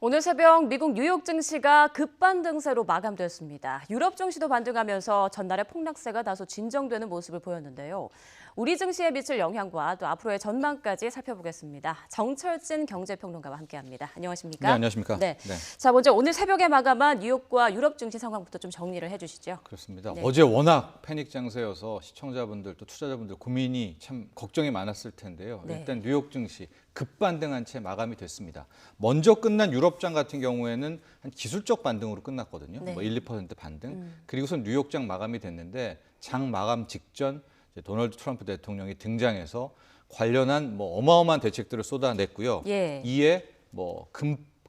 오늘 새벽 미국 뉴욕 증시가 급반등세로 마감됐습니다. 유럽 증시도 반등하면서 전날의 폭락세가 다소 진정되는 모습을 보였는데요. 우리 증시에 미칠 영향과 또 앞으로의 전망까지 살펴보겠습니다. 정철진 경제평론가와 함께합니다. 안녕하십니까? 네, 안녕하십니까? 네. 자, 먼저 오늘 새벽에 마감한 뉴욕과 유럽 증시 상황부터 좀 정리를 해주시죠. 그렇습니다. 네. 어제 워낙 패닉 장세여서 시청자분들 또 투자자분들 고민이 참 걱정이 많았을 텐데요. 네. 일단 뉴욕 증시 급반등한 채 마감이 됐습니다. 먼저 끝난 유럽장 같은 경우에는 한 기술적 반등으로 끝났거든요. 네. 뭐 1, 2% 반등. 그리고선 뉴욕장 마감이 됐는데 장 마감 직전 이제 도널드 트럼프 대통령이 등장해서 관련한 뭐 어마어마한 대책들을 쏟아냈고요. 예. 이에 뭐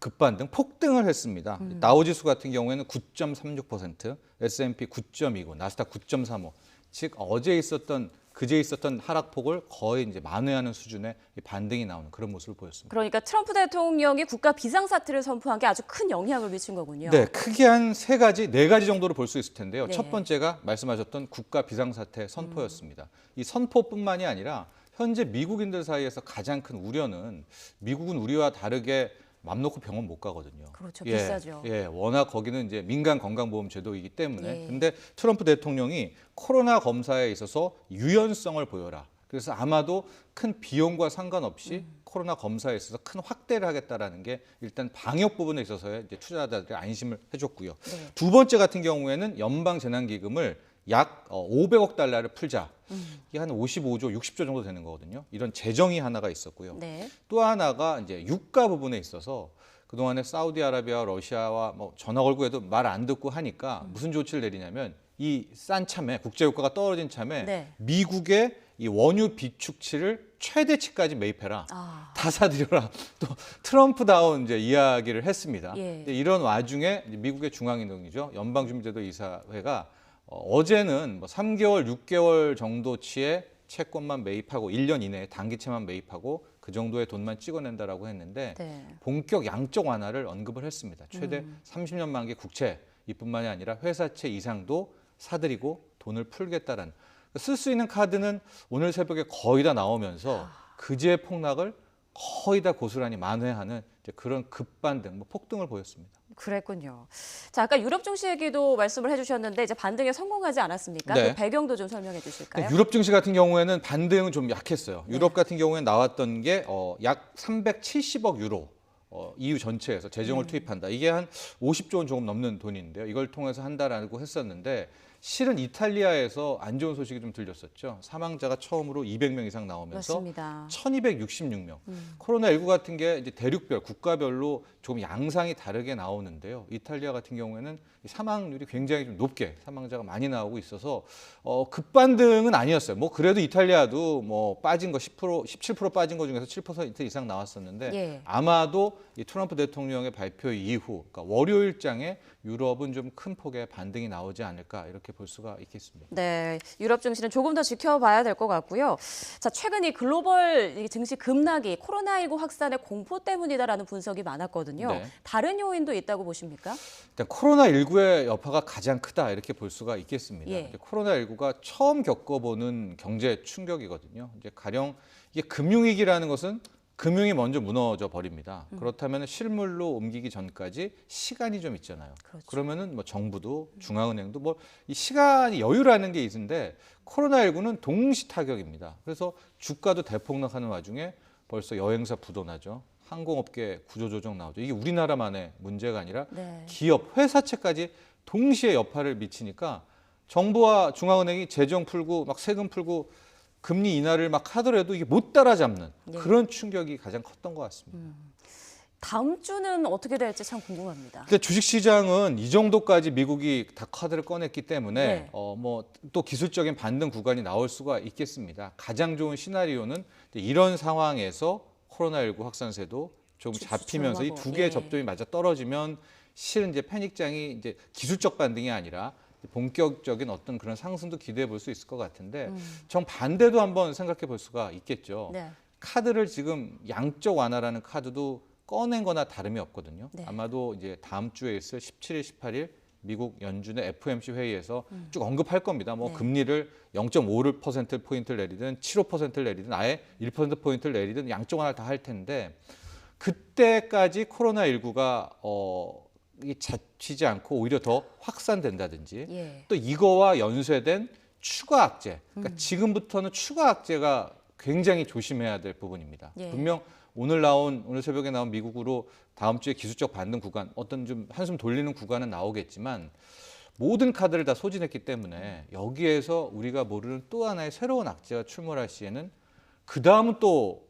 급반등, 폭등을 했습니다. 다우지수 같은 경우에는 9.36%, S&P 9.29, 나스닥 9.35. 즉 그제 있었던 하락폭을 거의 이제 만회하는 수준의 반등이 나오는 그런 모습을 보였습니다. 그러니까 트럼프 대통령이 국가 비상사태를 선포한 게 아주 큰 영향을 미친 거군요. 네, 크게 한 네 가지 정도로 볼 수 있을 텐데요. 네. 첫 번째가 말씀하셨던 국가 비상사태 선포였습니다. 이 선포뿐만이 아니라 현재 미국인들 사이에서 가장 큰 우려는 미국은 우리와 다르게 맘 놓고 병원 못 가거든요. 그렇죠. 비싸죠. 워낙 거기는 이제 민간 건강보험 제도이기 때문에. 예. 근데 트럼프 대통령이 코로나 검사에 있어서 유연성을 보여라. 그래서 아마도 큰 비용과 상관없이 코로나 검사에 있어서 큰 확대를 하겠다라는 게 일단 방역 부분에 있어서의 이제 투자자들의 안심을 해줬고요. 네. 두 번째 같은 경우에는 연방재난기금을 약 500억 달러를 풀자. 이게 한 55조, 60조 정도 되는 거거든요. 이런 재정이 하나가 있었고요. 네. 또 하나가 이제 유가 부분에 있어서 그동안에 사우디아라비아와 러시아와 뭐 전화 걸고 해도 말 안 듣고 하니까 무슨 조치를 내리냐면 이 싼 참에 국제유가가 떨어진 참에 네. 미국의 이 원유 비축치를 최대치까지 매입해라. 다 사들여라. 또 트럼프다운 이제 이야기를 했습니다. 예. 근데 이런 와중에 이제 미국의 중앙인동이죠. 연방준비제도 이사회가 어제는 뭐 3개월, 6개월 정도치의 채권만 매입하고 1년 이내에 단기채만 매입하고 그 정도의 돈만 찍어낸다라고 했는데 네. 본격 양적 완화를 언급을 했습니다. 최대 30년 만기 국채 이뿐만이 아니라 회사채 이상도 사들이고 돈을 풀겠다라는 쓸 수 있는 카드는 오늘 새벽에 거의 다 나오면서 그제의 폭락을 거의 다 고스란히 만회하는 이제 그런 급반등, 뭐 폭등을 보였습니다. 그랬군요. 자, 아까 유럽 증시 얘기도 말씀을 해주셨는데 이제 반등에 성공하지 않았습니까? 네. 그 배경도 좀 설명해 주실까요? 유럽 증시 같은 경우에는 반등은 좀 약했어요. 네. 유럽 같은 경우에 나왔던 게 약 370억 유로. EU 전체에서 재정을 투입한다. 이게 한 50조 원 조금 넘는 돈인데요. 이걸 통해서 한다라고 했었는데 실은 이탈리아에서 안 좋은 소식이 좀 들렸었죠. 사망자가 처음으로 200명 이상 나오면서 맞습니다. 1266명. 코로나19 같은 게 이제 대륙별, 국가별로 조금 양상이 다르게 나오는데요. 이탈리아 같은 경우에는 사망률이 굉장히 좀 높게 사망자가 많이 나오고 있어서 급반등은 아니었어요. 뭐 그래도 이탈리아도 뭐 빠진 거 10%, 17% 빠진 거 중에서 7% 이상 나왔었는데 예. 아마도 이 트럼프 대통령의 발표 이후, 그러니까 월요일장에 유럽은 좀 큰 폭의 반등이 나오지 않을까 이렇게 볼 수가 있겠습니다. 네, 유럽 증시는 조금 더 지켜봐야 될 것 같고요. 자, 최근 이 글로벌 이 증시 급락이 코로나19 확산의 공포 때문이다라는 분석이 많았거든요. 네. 다른 요인도 있다고 보십니까? 일단 코로나19의 여파가 가장 크다 이렇게 볼 수가 있겠습니다. 예. 코로나19가 처음 겪어보는 경제 충격이거든요. 이제 가령 이게 금융위기라는 것은 금융이 먼저 무너져 버립니다. 그렇다면 실물로 옮기기 전까지 시간이 좀 있잖아요. 그렇죠. 그러면은 뭐 정부도 중앙은행도 뭐 이 시간이 여유라는 게 있는데 코로나19는 동시 타격입니다. 그래서 주가도 대폭락하는 와중에 벌써 여행사 부도 나죠. 항공업계 구조조정 나오죠. 이게 우리나라만의 문제가 아니라 네. 기업, 회사채까지 동시에 여파를 미치니까 정부와 중앙은행이 재정 풀고 막 세금 풀고 금리 인하를 막 하더라도 이게 못 따라잡는 네. 그런 충격이 가장 컸던 것 같습니다. 다음 주는 어떻게 될지 참 궁금합니다. 근데 주식시장은 이 정도까지 미국이 다 카드를 꺼냈기 때문에 네. 뭐 또 기술적인 반등 구간이 나올 수가 있겠습니다. 가장 좋은 시나리오는 이런 상황에서 코로나19 확산세도 좀 잡히면서 이 두 개의 예. 접점이 맞아 떨어지면 실은 이제 패닉장이 이제 기술적 반등이 아니라 본격적인 어떤 그런 상승도 기대해 볼 수 있을 것 같은데 정반대도 한번 생각해 볼 수가 있겠죠. 네. 카드를 지금 양적 완화라는 카드도 꺼낸 거나 다름이 없거든요. 네. 아마도 이제 다음 주에 있을 17일, 18일 미국 연준의 FOMC 회의에서 쭉 언급할 겁니다. 뭐 네. 금리를 0.5%포인트를 내리든 7.5%를 내리든 아예 1%포인트를 내리든 양쪽 완화를 다 할 텐데 그때까지 코로나19가 잡히지 않고 오히려 더 확산된다든지 예. 또 이거와 연쇄된 추가 악재, 그러니까 지금부터는 추가 악재가 굉장히 조심해야 될 부분입니다. 예. 분명 오늘 새벽에 나온 미국으로 다음 주에 기술적 반등 구간, 어떤 좀 한숨 돌리는 구간은 나오겠지만 모든 카드를 다 소진했기 때문에 여기에서 우리가 모르는 또 하나의 새로운 악재가 출몰할 시에는 그 다음은 또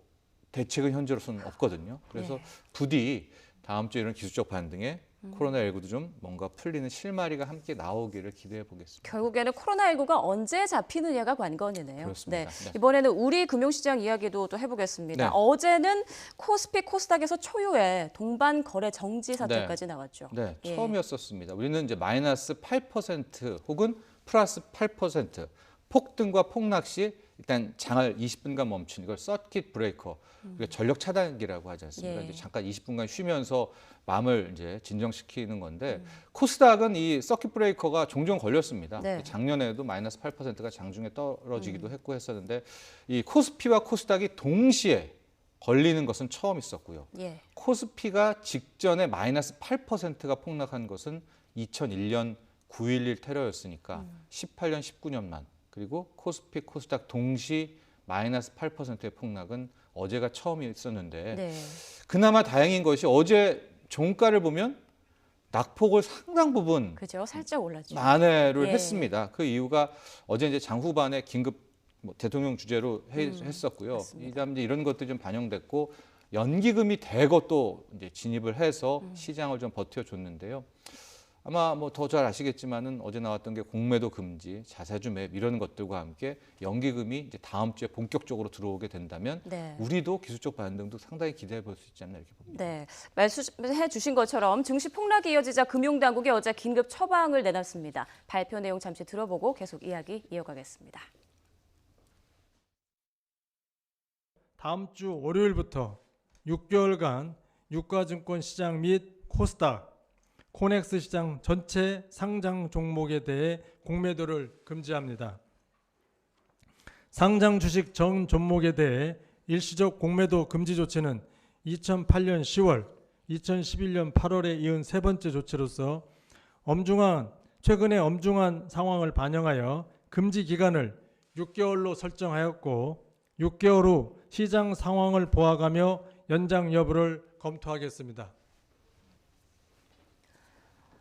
대책은 현재로서는 없거든요. 그래서 예. 부디 다음 주에 이런 기술적 반등에 코로나19도 좀 뭔가 풀리는 실마리가 함께 나오기를 기대해 보겠습니다. 결국에는 코로나19가 언제 잡히느냐가 관건이네요. 그렇습니다. 네. 네. 이번에는 우리 금융시장 이야기도 또 해보겠습니다. 네. 어제는 코스피, 코스닥에서 초유의 동반 거래 정지 사태까지 나왔죠. 네, 예. 처음이었었습니다. 우리는 이제 마이너스 8% 혹은 플러스 8% 폭등과 폭락 시 일단 장을 20분간 멈춘 이걸 서킷 브레이커, 우리가 전력 차단기라고 하지 않습니까? 예. 이제 잠깐 20분간 쉬면서 마음을 이제 진정시키는 건데 코스닥은 이 서킷 브레이커가 종종 걸렸습니다. 네. 작년에도 마이너스 8%가 장중에 떨어지기도 했고 했었는데 이 코스피와 코스닥이 동시에 걸리는 것은 처음 있었고요. 예. 코스피가 직전에 마이너스 8%가 폭락한 것은 2001년 9.11 테러였으니까 18년, 19년만. 그리고 코스피, 코스닥 동시 마이너스 8%의 폭락은 어제가 처음이 있었는데 네. 그나마 다행인 것이 어제 종가를 보면 낙폭을 상당 부분 그죠. 살짝 올랐죠. 만회를 예. 했습니다. 그 이유가 어제 이제 장후반에 긴급 대통령 주재로 했었고요. 맞습니다. 이다음 이제 이런 것들이 좀 반영됐고 연기금이 대거 또 이제 진입을 해서 시장을 좀 버텨줬는데요. 아마 뭐 더 잘 아시겠지만은 어제 나왔던 게 공매도 금지, 자사주 매입 이런 것들과 함께 연기금이 이제 다음 주에 본격적으로 들어오게 된다면 네. 우리도 기술적 반등도 상당히 기대해 볼 수 있지 않나 이렇게 봅니다. 네, 말씀해 주신 것처럼 증시 폭락이 이어지자 금융당국이 어제 긴급 처방을 내놨습니다. 발표 내용 잠시 들어보고 계속 이야기 이어가겠습니다. 다음 주 월요일부터 6개월간 유가증권 시장 및 코스닥, 코넥스 시장 전체 상장 종목에 대해 공매도를 금지합니다. 상장 주식 전 종목에 대해 일시적 공매도 금지 조치는 2008년 10월, 2011년 8월에 이은 세 번째 조치로서 최근의 엄중한 상황을 반영하여 금지 기간을 6개월로 설정하였고 6개월 후 시장 상황을 보아가며 연장 여부를 검토하겠습니다.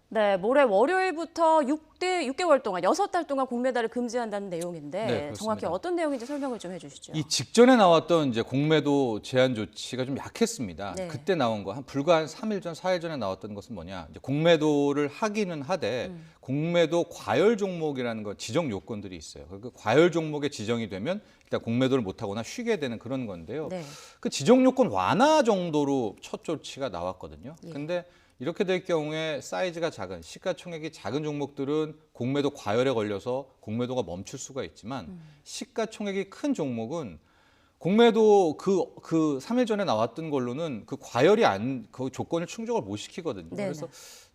네, 모레 월요일부터 6개월 동안 6달 동안 공매도를 금지한다는 내용인데 네, 그렇습니다. 정확히 어떤 내용인지 설명을 좀 해주시죠. 이 직전에 나왔던 이제 공매도 제한 조치가 좀 약했습니다. 네. 그때 나온 거 불과 한 3일 전, 4일 전에 나왔던 것은 뭐냐? 이제 공매도를 하기는 하되 공매도 과열 종목이라는 거 지정 요건들이 있어요. 그 과열 종목에 지정이 되면 일단 공매도를 못 하거나 쉬게 되는 그런 건데요. 네. 그 지정 요건 완화 정도로 첫 조치가 나왔거든요. 예. 근데 이렇게 될 경우에 사이즈가 작은, 시가총액이 작은 종목들은 공매도 과열에 걸려서 공매도가 멈출 수가 있지만 시가총액이 큰 종목은 공매도 그 3일 전에 나왔던 걸로는 그 과열이 그 조건을 충족을 못 시키거든요. 네네. 그래서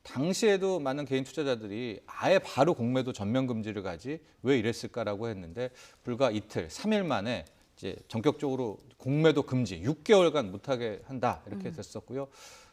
당시에도 많은 개인 투자자들이 아예 바로 공매도 전면 금지를 가지 왜 이랬을까라고 했는데 불과 이틀, 3일 만에 이제 전격적으로 공매도 금지 6개월간 못하게 한다 이렇게 됐었고요.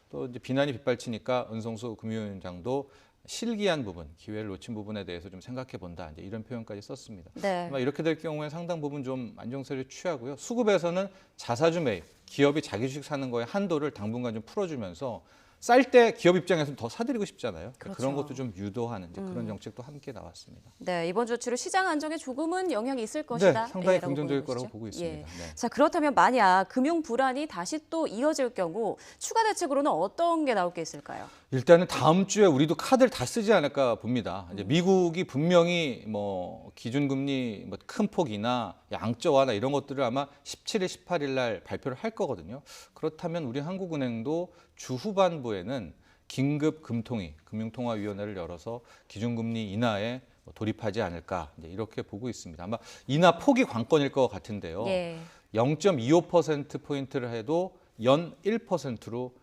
또 이제 비난이 빗발치니까 은성수 금융위원장도 실기한 부분, 기회를 놓친 부분에 대해서 좀 생각해 본다. 이제 이런 표현까지 썼습니다. 네. 아마 이렇게 될 경우에 상당 부분 좀 안정세를 취하고요. 수급에서는 자사주 매입, 기업이 자기 주식 사는 거에 한도를 당분간 좀 풀어주면서 쌀 때 기업 입장에서는 더 사들이고 싶잖아요. 그렇죠. 그런 것도 좀 유도하는 이제 그런 정책도 함께 나왔습니다. 네, 이번 조치로 시장 안정에 조금은 영향이 있을 것이다. 네, 상당히 라고 긍정적일 보는 거라고 것이죠. 보고 있습니다. 예. 네. 자, 그렇다면 만약 금융 불안이 다시 또 이어질 경우 추가 대책으로는 어떤 게 나올 게 있을까요? 일단은 다음 주에 우리도 카드를 다 쓰지 않을까 봅니다. 이제 미국이 분명히 뭐 기준금리 뭐 큰 폭이나 양적 완화 이런 것들을 아마 17일, 18일 날 발표를 할 거거든요. 그렇다면 우리 한국은행도 주 후반부에는 긴급 금통위, 금융통화위원회를 열어서 기준금리 인하에 돌입하지 않을까 이제 이렇게 보고 있습니다. 아마 인하 폭이 관건일 것 같은데요. 예. 0.25%포인트를 해도 연 1%로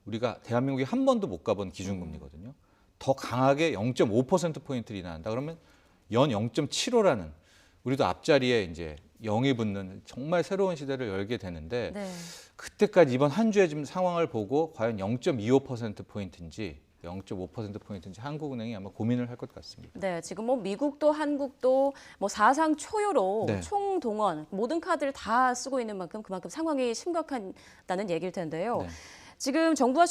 우리가 대한민국이 한 번도 못 가본 기준금리거든요. 더 강하게 0.5%포인트를 인하한다. 그러면 연 0.75라는 우리도 앞자리에 이제 영이 붙는 정말 새로운 시대를 열게 되는데 네. 그때까지 이번 한 주의 지금 상황을 보고 과연 0.25%포인트인지 0.5%포인트인지 한국은행이 아마 고민을 할 것 같습니다. 네, 지금 뭐 미국도 한국도 뭐 사상 초유로 네. 총동원 모든 카드를 다 쓰고 있는 만큼 그만큼 상황이 심각하다는 얘기일 텐데요. 네. 지금 정부와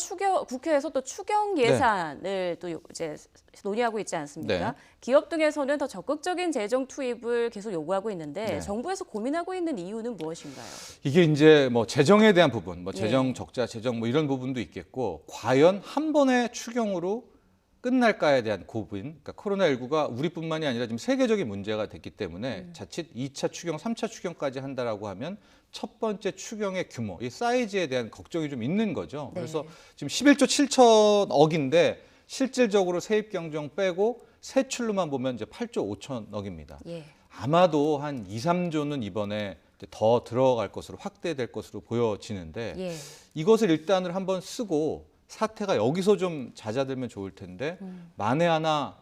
국회에서 또 추경 예산을 또 이제 논의하고 있지 않습니까? 네. 기업 등에서는 더 적극적인 재정 투입을 계속 요구하고 있는데 네. 정부에서 고민하고 있는 이유는 무엇인가요? 이게 이제 뭐 재정에 대한 부분, 뭐 예. 재정 적자, 재정 뭐 이런 부분도 있겠고 과연 한 번의 추경으로 끝날까에 대한 고민. 그러니까 코로나19가 우리뿐만이 아니라 지금 세계적인 문제가 됐기 때문에 자칫 2차 추경, 3차 추경까지 한다라고 하면 첫 번째 추경의 규모, 이 사이즈에 대한 걱정이 좀 있는 거죠. 네. 그래서 지금 11조 7천억인데 실질적으로 세입 경정 빼고 세출로만 보면 이제 8조 5천억입니다. 예. 아마도 한 2, 3조는 이번에 이제 더 들어갈 것으로 확대될 것으로 보여지는데 예. 이것을 일단은 한번 쓰고 사태가 여기서 좀 잦아들면 좋을 텐데 만에 하나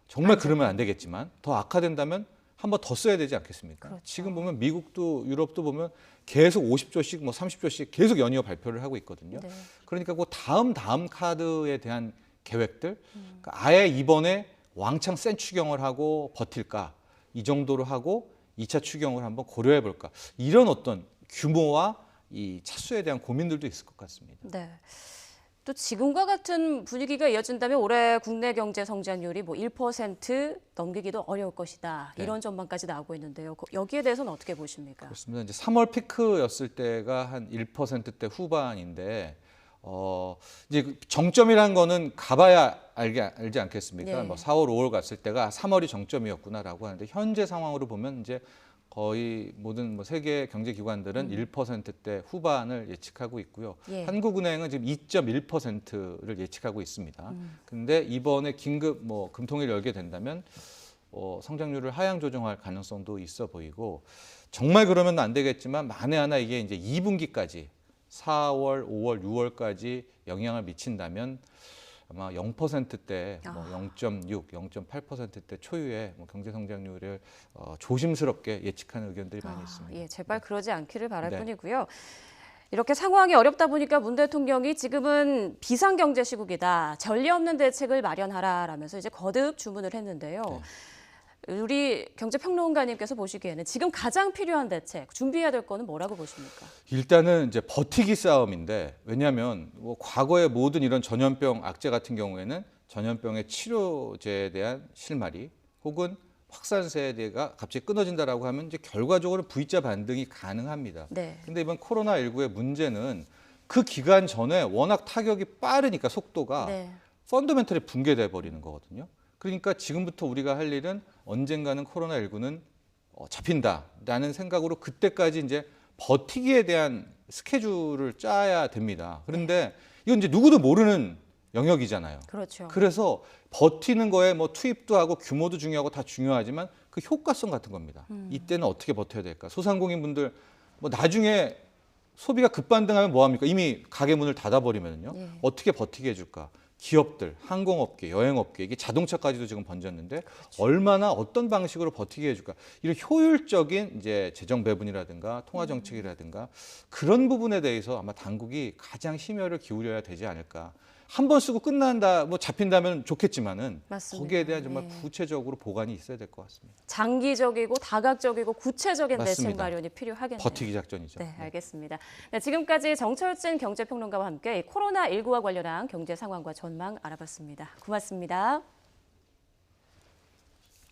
정말 그러면 안 되겠지만 더 악화된다면 한번 더 써야 되지 않겠습니까? 그렇죠. 지금 보면 미국도 유럽도 보면 계속 50조씩 뭐 30조씩 계속 연이어 발표를 하고 있거든요. 네. 그러니까 그 다음 카드에 대한 계획들 그러니까 아예 이번에 왕창 센 추경을 하고 버틸까 이 정도로 하고 2차 추경을 한번 고려해 볼까 이런 어떤 규모와 이 차수에 대한 고민들도 있을 것 같습니다. 네. 또 지금과 같은 분위기가 이어진다면 올해 국내 경제 성장률이 뭐 1% 넘기기도 어려울 것이다. 네. 이런 전망까지 나오고 있는데요. 여기에 대해서는 어떻게 보십니까? 그렇습니다. 이제 3월 피크였을 때가 한 1%대 후반인데 이제 그 정점이라는 거는 가봐야 알지 않겠습니까? 네. 뭐 4월, 5월 갔을 때가 3월이 정점이었구나라고 하는데 현재 상황으로 보면 이제 거의 모든 뭐 세계 경제 기관들은 1%대 후반을 예측하고 있고요. 예. 한국은행은 지금 2.1%를 예측하고 있습니다. 근데 이번에 긴급 뭐 금통위를 열게 된다면 성장률을 하향 조정할 가능성도 있어 보이고 정말 그러면 안 되겠지만 만에 하나 이게 이제 2분기까지 4월, 5월, 6월까지 영향을 미친다면 아마 0%대, 뭐 0.6, 0.8%대 초유의 뭐 경제 성장률을 조심스럽게 예측하는 의견들이 많이 있습니다. 예, 제발 그러지 않기를 바랄 네. 뿐이고요. 이렇게 상황이 어렵다 보니까 문 대통령이 지금은 비상경제 시국이다. 전례 없는 대책을 마련하라라면서 이제 거듭 주문을 했는데요. 네. 우리 경제평론가님께서 보시기에는 지금 가장 필요한 대책, 준비해야 될 거는 뭐라고 보십니까? 일단은 이제 버티기 싸움인데 왜냐하면 뭐 과거의 모든 이런 전염병 악재 같은 경우에는 전염병의 치료제에 대한 실마리 혹은 확산세가 갑자기 끊어진다라고 하면 이제 결과적으로 V자 반등이 가능합니다. 네. 근데 이번 코로나19의 문제는 그 기간 전에 워낙 타격이 빠르니까 속도가 네. 펀더멘털이 붕괴돼 버리는 거거든요. 그러니까 지금부터 우리가 할 일은 언젠가는 코로나19는 잡힌다라는 생각으로 그때까지 이제 버티기에 대한 스케줄을 짜야 됩니다. 그런데 이건 이제 누구도 모르는 영역이잖아요. 그렇죠. 그래서 버티는 거에 뭐 투입도 하고 규모도 중요하고 다 중요하지만 그 효과성 같은 겁니다. 이때는 어떻게 버텨야 될까? 소상공인분들 뭐 나중에 소비가 급반등하면 뭐 합니까? 이미 가게 문을 닫아버리면요. 예. 어떻게 버티게 해줄까? 기업들, 항공업계, 여행업계, 이게 자동차까지도 지금 번졌는데 얼마나 어떤 방식으로 버티게 해줄까? 이런 효율적인 이제 재정 배분이라든가 통화 정책이라든가 그런 부분에 대해서 아마 당국이 가장 심혈을 기울여야 되지 않을까. 한 번 쓰고 끝난다, 뭐 잡힌다면 좋겠지만은 맞습니다. 거기에 대한 정말 예. 구체적으로 보관이 있어야 될 것 같습니다. 장기적이고 다각적이고 구체적인 대책 맞습니다. 마련이 필요하겠네요. 버티기 작전이죠. 네, 알겠습니다. 네, 지금까지 정철진 경제평론가와 함께 코로나19와 관련한 경제 상황과 전망 알아봤습니다. 고맙습니다.